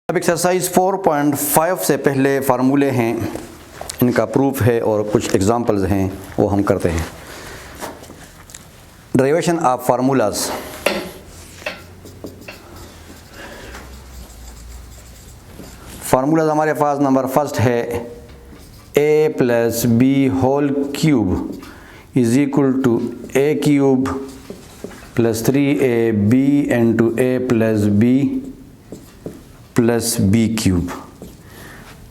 अब एक्सरसाइज 4.5 से पहले फार्मूले हैं, इनका प्रूफ है और कुछ एग्जांपल्स हैं वो हम करते हैं। Derivation of formulas. फार्मूलाज हमारे पास नंबर फर्स्ट है a plus B whole cube is equal to a cube plus 3ab into a plus B plus B cube.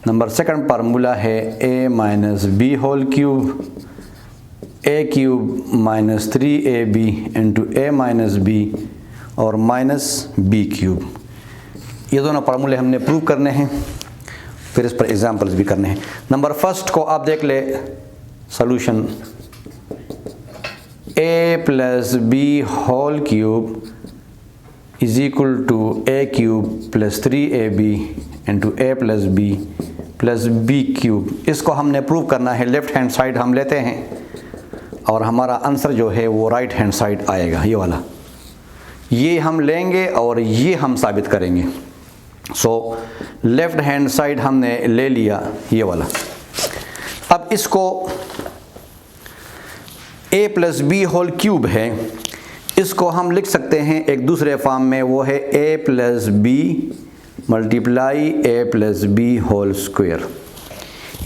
Number second formula है a minus B whole cube a cube minus 3ab into a minus B और minus B cube. ये दोनों फार्मूले हमने prove करने हैं, फिर इस पर एग्जांपल्स भी करने हैं। नंबर फर्स्ट को आप देख ले, solution a plus B whole cube is equal to a cube plus 3ab into a plus B cube. इसको हमने प्रूव करना है। लेफ्ट हैंड साइड हम लेते हैं और हमारा आंसर जो है वो राइट हैंड साइड आएगा, ये वाला। ये हम लेंगे और ये हम साबित करेंगे। सो लेफ्ट हैंड साइड हमने ले लिया, ये वाला। अब इसको a plus B whole cube है, इसको हम लिख सकते हैं एक दूसरे फॉर्म में, वो है a plus B multiply a plus B whole square.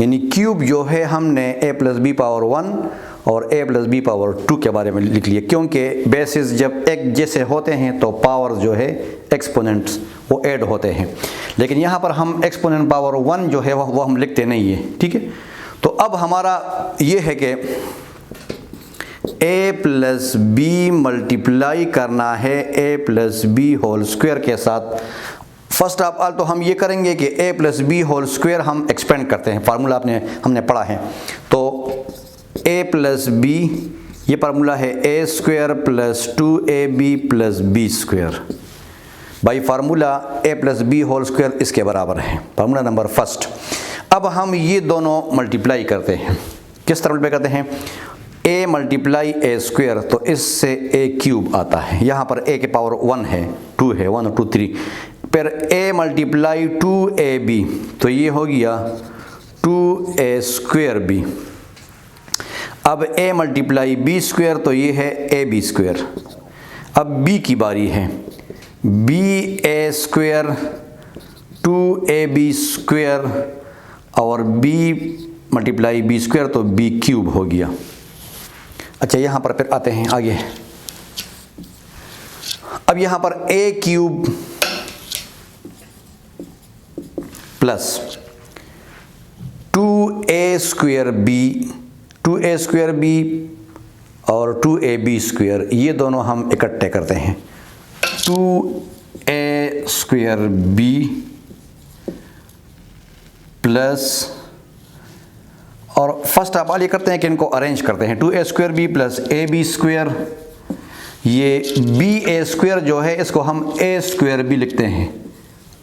यानी क्यूब जो है हमने a प्लस बी पावर 1 और a प्लस बी पावर 2 के बारे में लिख लिया, क्योंकि बेसिस जब एक जैसे होते हैं तो पावर जो है एक्सपोनेंट्स वो ऐड होते हैं। लेकिन यहाँ पर हम एक्सपोनेंट पावर 1 जो है वो हम लिखते नहीं है, ठीक है। तो अब हमारा ये है कि a प्लस बी मल्टीप्लाई करना है a plus B whole square के साथ। फर्स्ट ऑफ ऑल तो हम ये करेंगे कि a plus B whole square हम एक्सपेंड करते हैं। फार्मूला हमने पढ़ा है, तो a प्लस बी, ये फार्मूला है a square plus 2ab plus B square by formula a plus B whole square इसके बराबर है, फार्मूला नंबर फर्स्ट। अब हम ये दोनों मल्टीप्लाई करते हैं। किस तरह मल्टीप्लाई करते हैं? a मल्टीप्लाई a स्क्वायर, तो इससे a क्यूब आता है। यहाँ पर a के पावर 1 है, 2 है, 1 और 2 3। फिर a मल्टीप्लाई 2ab, तो ये हो गया 2a स्क्वायर b। अब a मल्टीप्लाई b स्क्वायर, तो ये है ab स्क्वायर। अब b की बारी है, ba स्क्वायर 2ab स्क्वायर और b मल्टीप्लाई b स्क्वायर, तो b क्यूब हो गया। अच्छा, यहाँ पर फिर आते हैं आगे। अब यहाँ पर a cube plus 2a square b और 2ab स्क्वायर, ये दोनों हम इकट्ठे करते हैं। 2a स्क्वायर b प्लस, और फर्स्ट ऑफ ऑल ये करते हैं कि इनको अरेंज करते हैं। 2a square b plus ab square, ये ba स्क्वायर जो है इसको हम a स्क्वायर b लिखते हैं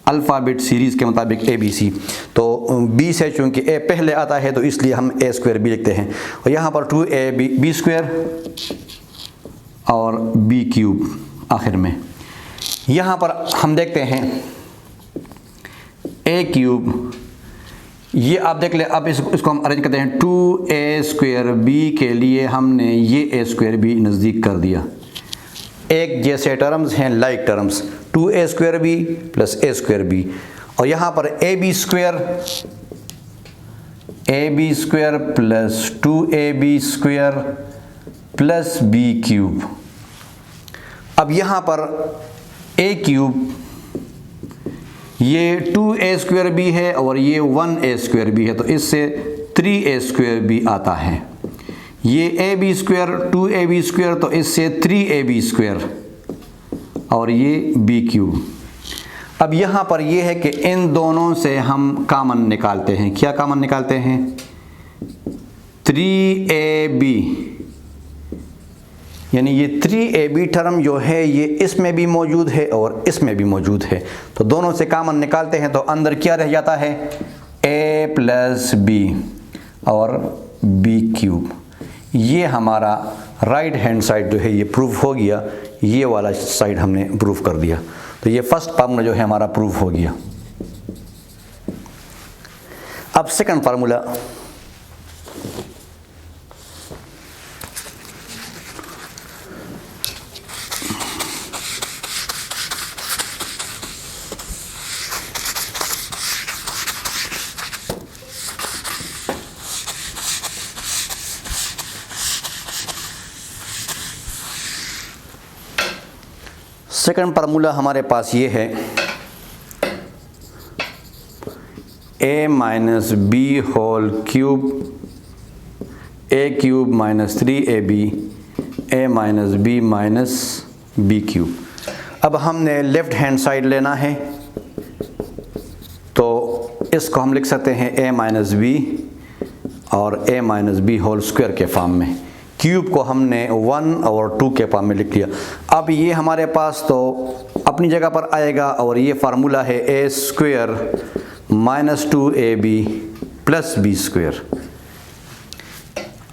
अल्फ़ाबेट सीरीज़ के मुताबिक ABC। तो b से चूँकि a पहले आता है तो इसलिए हम a स्क्वायर b लिखते हैं। और यहाँ पर 2ab स्क्वायर और b क्यूब आखिर में। यहाँ पर हम देखते हैं a क्यूब, ये आप देख ले। अब इसको हम अरेंज करते हैं। 2a स्क्वायर b के लिए हमने ये a स्क्वायर b नज़दीक कर दिया। एक जैसे टर्म्स हैं, like terms, 2a square b plus a square b। और यहाँ पर ab square plus 2ab square plus b cube. अब यहाँ पर a क्यूब, ये 2a स्क्वायर b है और ये 1a स्क्वायर b है, तो इससे 3a स्क्वायर b आता है। ये ab स्क्वायर 2ab स्क्वायर, तो इससे 3ab स्क्वायर और ये b क्यूब। अब यहाँ पर ये है कि इन दोनों से हम कॉमन निकालते हैं। क्या कॉमन निकालते हैं? 3ab, यानी ये 3ab टर्म जो है ये इसमें भी मौजूद है और इसमें भी मौजूद है, तो दोनों से कॉमन निकालते हैं तो अंदर क्या रह जाता है? a प्लस b और b क्यूब। ये हमारा राइट हैंड साइड जो है ये प्रूफ हो गया, ये वाला साइड हमने प्रूफ कर दिया। तो ये फर्स्ट फार्मूला जो है हमारा प्रूफ हो गया। अब सेकंड फार्मूला, सेकंड फार्मूला हमारे पास ये है a minus B whole cube a cube minus 3ab a minus B minus B cube. अब हमने लेफ़्ट हैंड साइड लेना है, तो इसको हम लिख सकते हैं a माइनस बी और a minus B whole square के फॉर्म में। क्यूब को हमने 1 और 2 के फॉर्म में लिख लिया। अब ये हमारे पास तो अपनी जगह पर आएगा और ये फार्मूला है a square minus 2ab plus B square.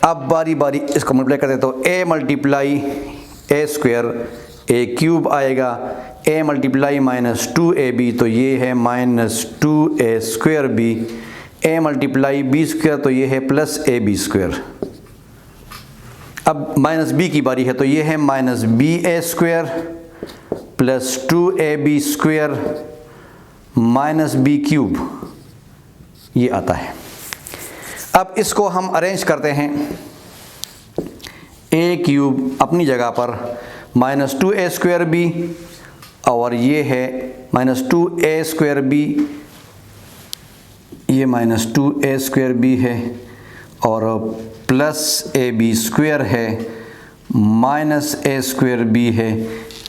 अब बारी बारी इसको मल्टीप्लाई करते तो a multiply a square a cube आएगा, a मल्टीप्लाई माइनस 2ab तो ये है minus 2a square b, a multiply b square तो ये है प्लस ab स्क्वायर। अब माइनस b की बारी है तो ये है माइनस ba square plus 2ab square minus B cube, ये आता है। अब इसको हम अरेंज करते हैं, a क्यूब अपनी जगह पर माइनस 2a स्क्वायर b और ये है माइनस 2a स्क्वायर b, ये माइनस 2a स्क्वायर b है और प्लस ab स्क्वायर है माइनस a स्क्वायर b है।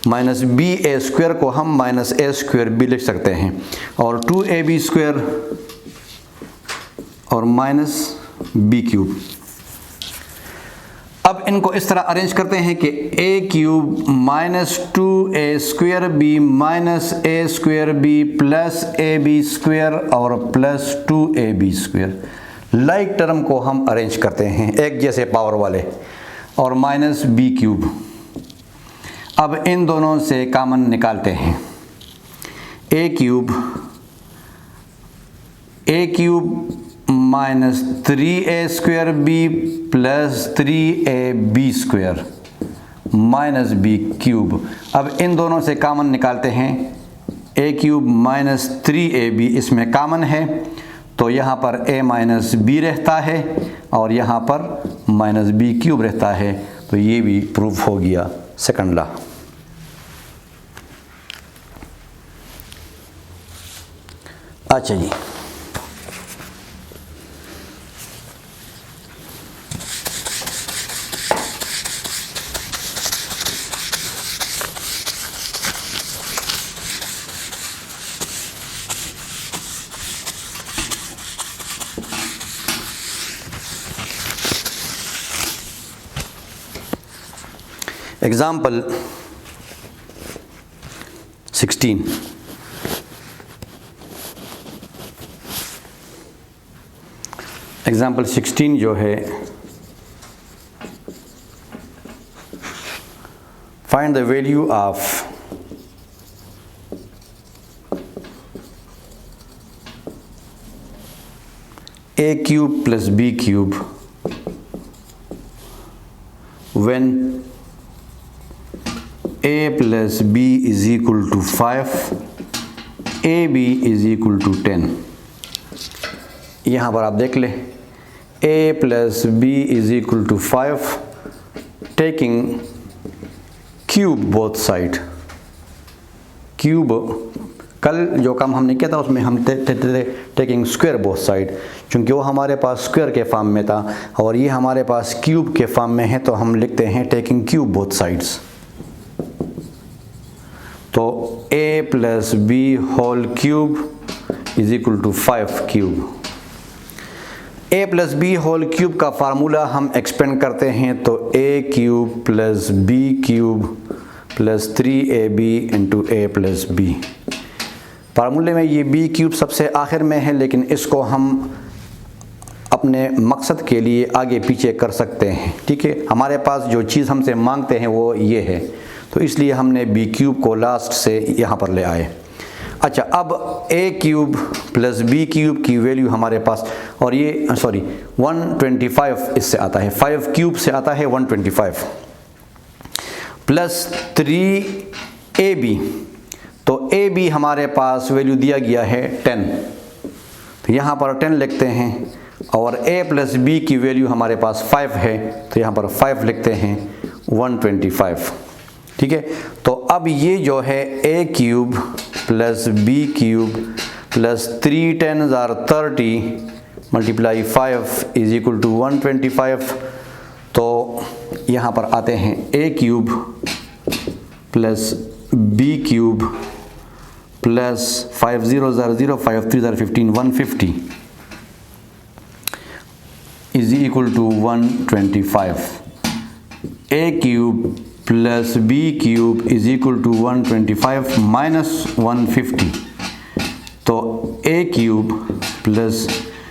माइनस बी ए स्क्वायर को हम माइनस ए स्क्वायर बी लिख सकते हैं और 2ab स्क्वायर और माइनस बी क्यूब। अब इनको इस तरह अरेंज करते हैं कि a cube minus 2a square b minus a square b plus ab square और plus 2ab square. Like term को हम अरेंज करते हैं एक जैसे पावर वाले और माइनस बी क्यूब। अब इन दोनों से कॉमन निकालते हैं, a cube minus 3a square b plus 3ab square minus B cube. अब इन दोनों से कॉमन निकालते हैं, a क्यूब माइनस 3ab इसमें कॉमन है तो यहाँ पर a माइनस बी रहता है और यहाँ पर माइनस बी क्यूब रहता है, तो ये भी प्रूफ हो गया सेकंड लॉ। अच्छा जी, एग्जाम्पल 16। एग्जाम्पल 16 जो है, find the value of a cube plus b cube when a plus b is equal to 5, ab is equal to 10। यहाँ पर आप देख लें, a plus b is equal to 5 taking cube both side। Cube कल जो काम हमने किया था उसमें हम टेकिंग स्क्वायर बोथ साइड, क्योंकि वो हमारे पास स्क्वायर के फॉर्म में था और ये हमारे पास क्यूब के फॉर्म में है, तो हम लिखते हैं टेकिंग क्यूब बोथ साइड्स। तो a plus B whole cube is equal to 5 cube. a plus B whole cube का फार्मूला हम एक्सपेंड करते हैं तो a cube plus b cube plus 3ab into a plus B. फार्मूले में ये b cube सबसे आखिर में है, लेकिन इसको हम अपने मकसद के लिए आगे पीछे कर सकते हैं। ठीक है, हमारे पास जो चीज़ हमसे मांगते हैं वो ये है, तो इसलिए हमने b क्यूब को लास्ट से यहाँ पर ले आए। अच्छा, अब ए क्यूब प्लस बी क्यूब की वैल्यू हमारे पास, और ये सॉरी 125 इससे आता है, 5 क्यूब से आता है 125 प्लस 3ab, तो ए बी हमारे पास वैल्यू दिया गया है 10, तो यहाँ पर 10 लिखते हैं, और a प्लस बी की वैल्यू हमारे पास 5 है, तो यहाँ पर 5 लिखते हैं 125। ठीक है, तो अब ये जो है a cube plus B cube plus 3 10 are 30 multiply 5 is equal to 125, तो यहाँ पर आते हैं a cube plus B cube plus 5 0 0 5 3 15 150 is equal to 125। a cube plus B cube is equal to 125 minus 150, तो a cube plus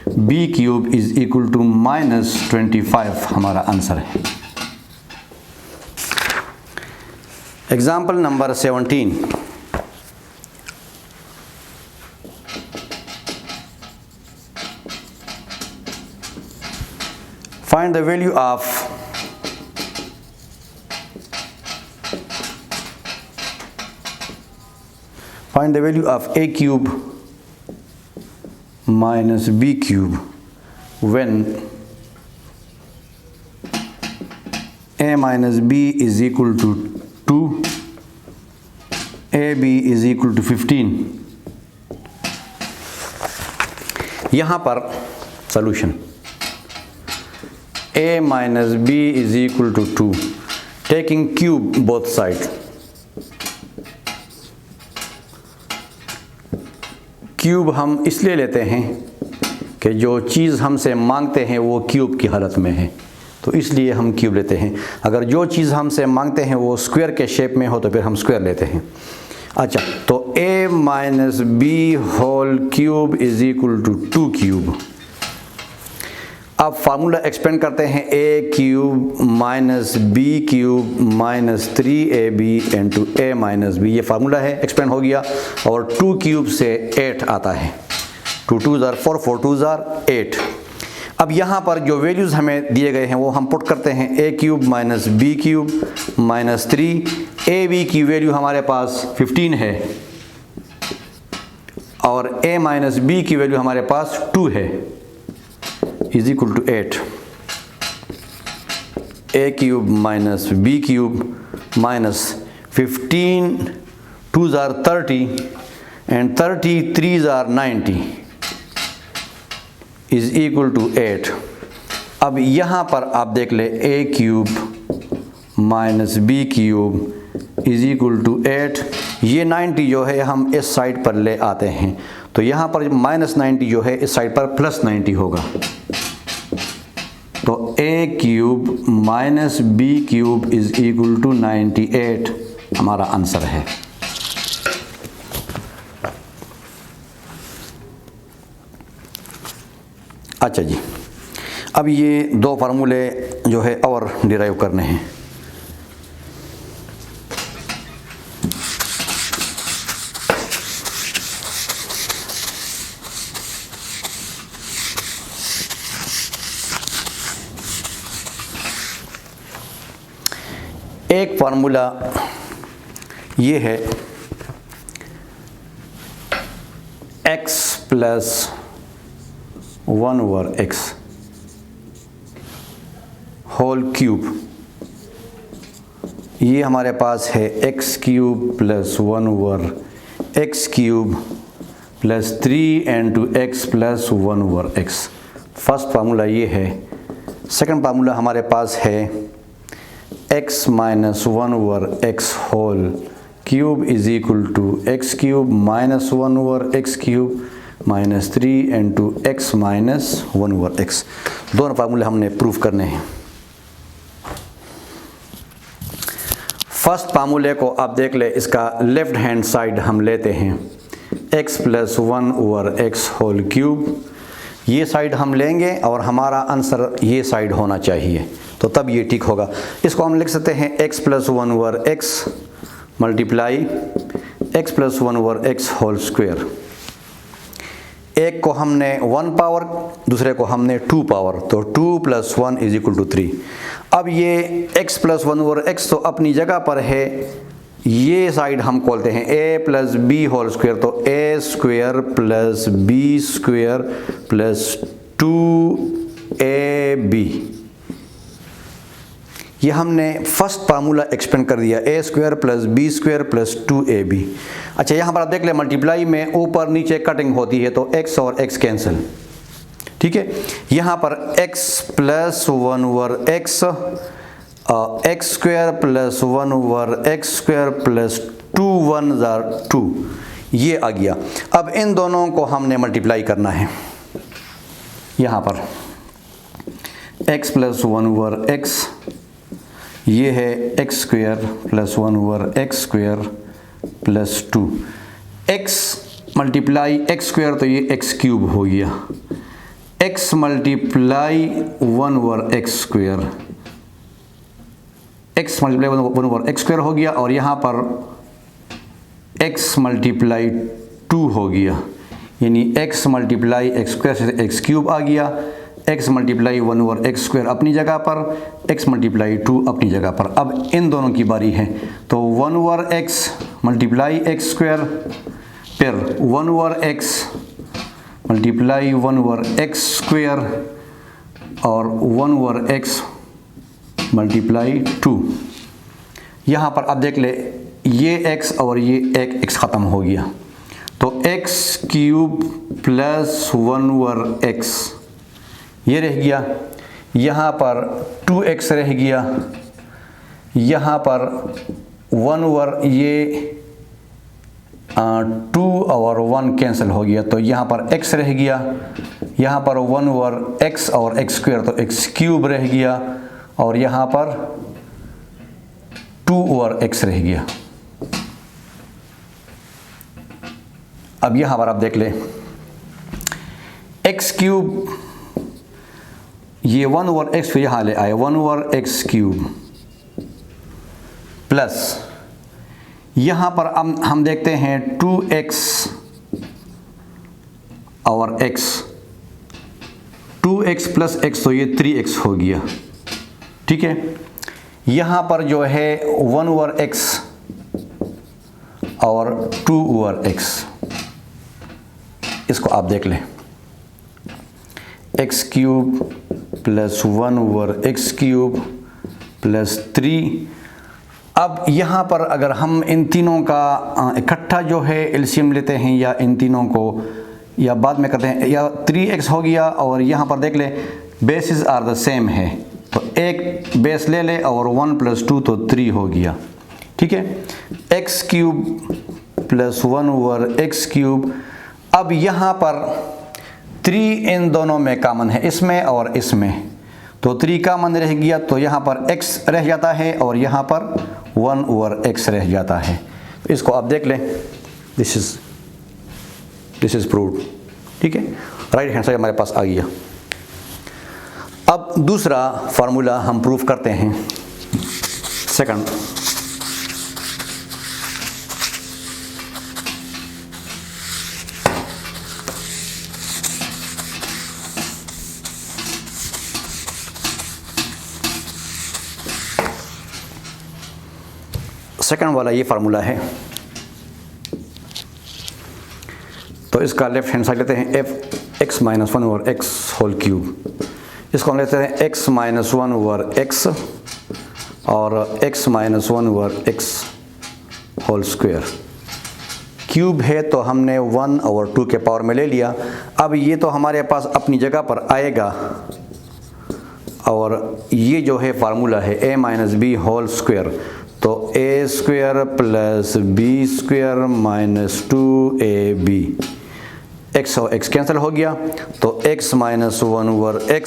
B cube is equal to minus 25 हमारा answer है। Example number 17, find the value of a cube minus b cube when a minus b is equal to 2, ab is equal to 15। यहाँ पर solution a minus b is equal to 2, taking cube both side, cube हम इसलिए लेते हैं कि जो चीज़ हमसे मांगते हैं वो क्यूब की हालत में है, तो इसलिए हम क्यूब लेते हैं। अगर जो चीज़ हमसे मांगते हैं वो स्क्वायर के शेप में हो तो फिर हम स्क्वायर लेते हैं। अच्छा, तो a minus B whole cube is equal to 2 cube. अब फार्मूला एक्सपेंड करते हैं, a cube minus B cube minus 3ab into a minus B, ये फार्मूला है, एक्सपेंड हो गया, और 2 क्यूब से 8 आता है, 2 2 ज़ार 4 4 2 ज़ार 8। अब यहाँ पर जो वैल्यूज़ हमें दिए गए हैं वो हम पुट करते हैं, a cube minus B cube minus 3ab की वैल्यू हमारे पास 15 है, और a माइनस बी की वैल्यू हमारे पास 2 है, is equal to 8। a cube minus B cube minus 15 2 ज़ार 30 एंड 30 3 ज़ार 90 इज इक्वल टू 8। अब यहाँ पर आप देख ले, a cube minus B cube is equal to 8, ये 90 जो है हम इस साइड पर ले आते हैं, तो यहाँ पर माइनस 90 जो है इस साइड पर प्लस 90 होगा, तो a cube minus B cube is equal to 98 हमारा आंसर है। अच्छा जी, अब ये दो फार्मूले जो है और डिराइव करने हैं। एक फार्मूला ये है x plus 1 over x whole cube, ये हमारे पास है x cube plus 1 over x cube plus 3 into x plus 1 over x। First formula ये है। सेकंड फार्मूला हमारे पास है x minus 1 over x whole cube is equal to x cube minus 1 over x cube minus 3 into x minus 1 over x। दोनों फार्मूले हमने proof करने हैं। फर्स्ट फार्मूले को आप देख ले, इसका लेफ्ट हैंड साइड हम लेते हैं x plus 1 over x whole cube, ये साइड हम लेंगे और हमारा आंसर ये साइड होना चाहिए, तो तब ये ठीक होगा। इसको हम लिख सकते हैं x plus 1 over x multiply x plus 1 over x whole square. एक को हमने 1 पावर, दूसरे को हमने 2 पावर, तो 2 प्लस 1 इज इक्वल टू 3। अब ये x प्लस 1 ओवर x तो अपनी जगह पर है, ये साइड हम खोलते हैं a plus B whole square, तो a square plus B square plus 2ab। ये हमने फर्स्ट फार्मूला एक्सपेंड कर दिया, a square plus B square plus 2ab। अच्छा, यहाँ पर आप देख ले मल्टीप्लाई में ऊपर नीचे कटिंग होती है तो x और x कैंसिल, ठीक है। यहाँ पर x plus 1 over x, x square plus 1 over x square plus 2 1 2, ये आ गया। अब इन दोनों को हमने मल्टीप्लाई करना है। यहाँ पर x प्लस 1 ओवर x, ये है x square plus 1 over x square plus 2, x multiply x square तो ये एक्स क्यूब हो गया, x multiply 1 over x square, x multiply 1 over x square हो गया, और यहाँ पर x मल्टीप्लाई 2 हो गया, यानी x मल्टीप्लाई एक्स स्क्वायर से एक्स क्यूब आ गया, x multiply 1 over x square अपनी जगह पर, x मल्टीप्लाई 2 अपनी जगह पर। अब इन दोनों की बारी है, तो 1 over x multiply x square, फिर 1 over x multiply 1 over x square और 1 ओवर x मल्टीप्लाई 2। यहाँ पर अब देख ले, ये x और ये एक x ख़त्म हो गया, तो x cube plus 1 over x ये रह गया, यहाँ पर 2x रह गया, यहाँ पर 1 ओवर ये 2 और 1 कैंसिल हो गया, तो यहाँ पर x रह गया, यहाँ पर 1 ओवर x और x स्क्वायर तो x क्यूब रह गया, और यहाँ पर 2 ओवर x रह गया। अब यहाँ पर आप देख ले, x क्यूब ये 1 ओवर x फिर यहाँ ले आए 1 ओवर x क्यूब प्लस यहाँ पर हम देखते हैं 2x और x, 2x प्लस x तो ये 3x हो गया, ठीक है। यहाँ पर जो है 1 ओवर x और 2 ओवर x, इसको आप देख लें, x cube plus 1 over x cube plus 3। अब यहाँ पर अगर हम इन तीनों का इकट्ठा जो है एलसीएम लेते हैं, या इन तीनों को या बाद में करते हैं, या 3x हो गया, और यहाँ पर देख ले बेसिस आर द सेम है, तो एक बेस ले ले और 1 प्लस 2 तो 3 हो गया, ठीक है। x cube plus 1 over x cube. अब यहाँ पर 3 इन दोनों में कॉमन है, इसमें और इसमें, तो 3 कॉमन रह गया, तो यहाँ पर x रह जाता है और यहाँ पर 1 ओवर x रह जाता है। तो इसको आप देख लें, दिस इज प्रूव्ड, ठीक है। राइट हैंड साइड हमारे पास आ गया। अब दूसरा फार्मूला हम प्रूफ करते हैं, सेकंड। सेकंड वाला ये फार्मूला है, तो इसका लेफ्ट हैंड साइड लेते हैं F X minus 1 over X whole cube, इसको हम लेते हैं एक्स माइनस 1 ओवर एक्स और X minus 1 over X whole square. Cube है तो हमने 1 ओवर 2 के पावर में ले लिया। अब ये तो हमारे पास अपनी जगह पर आएगा, और ये जो है फार्मूला है a minus B whole square, तो a square plus B square minus 2ab, x और x कैंसिल हो गया, तो x minus 1 over x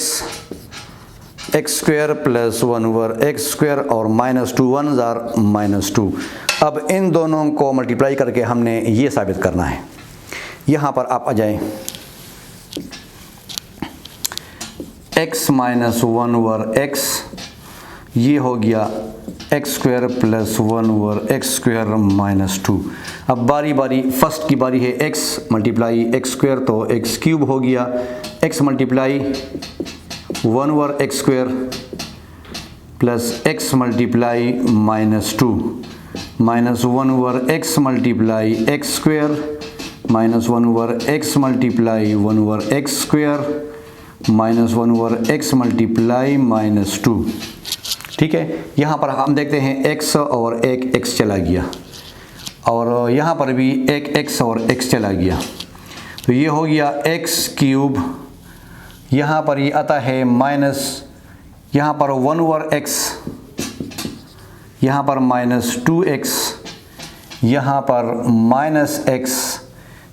square plus 1 over x square और माइनस 2 1 जार माइनस 2। अब इन दोनों को मल्टीप्लाई करके हमने ये साबित करना है। यहाँ पर आप आ जाएं, x माइनस 1 ओवर x, ये हो गया x square plus 1 over x square minus 2। अब बारी बारी फर्स्ट की बारी है x मल्टीप्लाई एक्स स्क्वायर, तो एक्स क्यूब हो गया, x multiply 1 over x square plus x multiply -2 minus 1 over x multiply x square minus 1 over x multiply 1 over x square minus 1 over x multiply -2। ठीक है, यहाँ पर हम देखते हैं x और एक x चला गया, और यहाँ पर भी एक x और x चला गया, तो ये हो गया x क्यूब, यहाँ पर ये आता है माइनस, यहाँ पर 1 ओवर x, यहाँ पर -2x, यहाँ पर -x,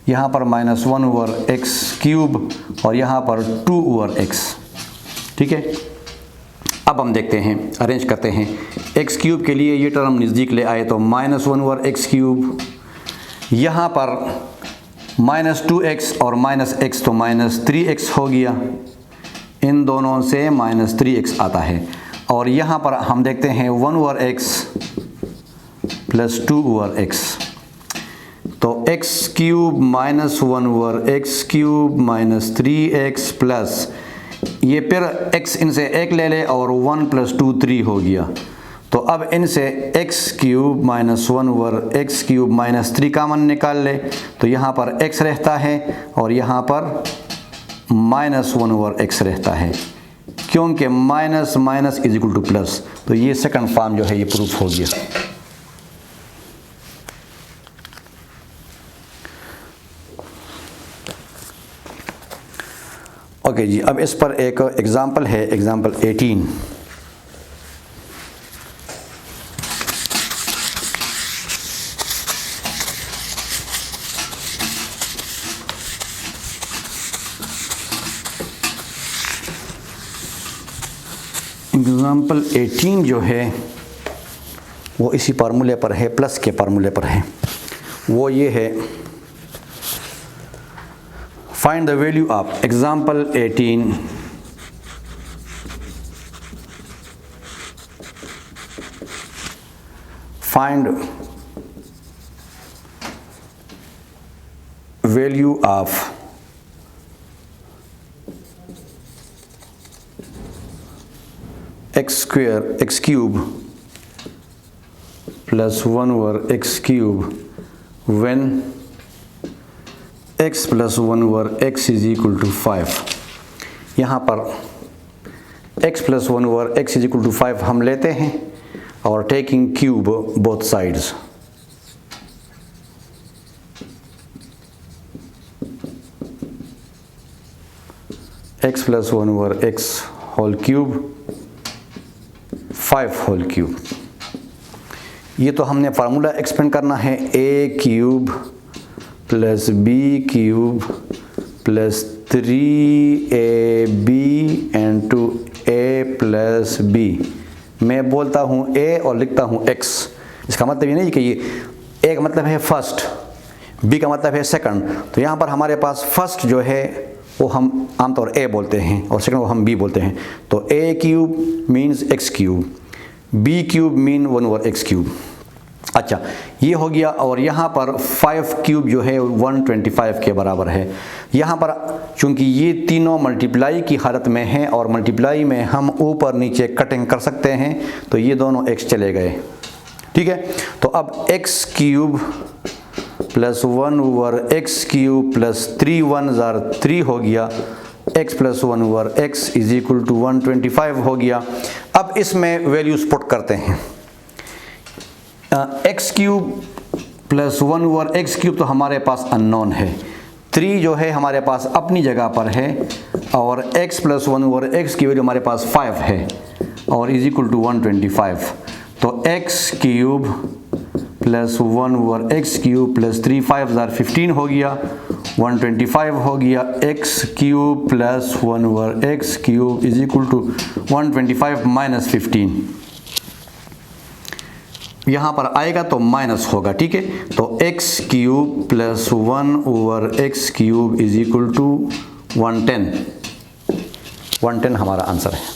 यहाँ पर -1 ओवर x क्यूब और यहाँ पर 2 ओवर x। ठीक है, अब हम देखते हैं, अरेंज करते हैं। x क्यूब के लिए ये टर्म नज़दीक ले आए तो -1 ओवर x क्यूब, यहाँ पर -2x और -x तो -3x हो गया, इन दोनों से -3x आता है, और यहाँ पर हम देखते हैं 1 over x plus 2 over x, तो x cube -1 over x cube -3x plus ये फिर x इनसे 1 ले ले और 1 प्लस 2 3 हो गया, तो अब इनसे x cube -1 over x cube -3 कामन निकाल ले, तो यहाँ पर x रहता है और यहाँ पर -1 ओवर x रहता है, क्योंकि minus minus is equal two plus, तो ये सेकंड फॉर्म जो है ये प्रूफ हो गया। ओके जी, अब इस पर एक एग्जांपल है, एग्जांपल 18। एग्जाम्पल 18 जो है वो इसी फार्मूले पर है, प्लस के फार्मूले पर है, वो ये है, find the value of example 18 find value of x square x cube plus 1 over x cube when x plus 1 over x is equal to 5। यहाँ पर x plus 1 over x is equal to 5 हम लेते हैं और taking cube both sides, x plus 1 over x whole cube 5 whole cube. ये तो हमने formula expand करना है, a cube plus b cube plus 3ab and two a plus b। मैं बोलता हूँ a और लिखता हूँ x, इसका मतलब ये नहीं कि ये a का मतलब है फर्स्ट, b का मतलब है सेकंड, तो यहाँ पर हमारे पास फर्स्ट जो है वो हम आमतौर a बोलते हैं और सेकंड को हम b बोलते हैं, तो a cube means x cube, b cube mean 1 over x cube. अच्छा, ये हो गया, और यहाँ पर 5 क्यूब जो है 125 के बराबर है। यहाँ पर चूँकि ये तीनों मल्टीप्लाई की हालत में हैं और मल्टीप्लाई में हम ऊपर नीचे कटिंग कर सकते हैं, तो ये दोनों x चले गए। ठीक है, तो अब x cube plus 1 over x cube plus 3 1 जार 3 हो गया, x plus 1 over x is equal to 125 हो गया। अब इसमें वैल्यूज पुट करते हैं, x cube plus 1 over x cube तो हमारे पास अननोन है, 3 जो है हमारे पास अपनी जगह पर है, और x प्लस 1 ओवर x की वैल्यू हमारे पास 5 है और इज इक्वल टू 125, तो x cube plus 1 over x cube plus 3 5 जार 15 हो गया, 125 हो गया, x cube plus 1 over x cube is equal to 125 minus 15, यहाँ पर आएगा तो माइनस होगा। ठीक है, तो x cube plus 1 over x cube is equal to 110 हमारा आंसर है।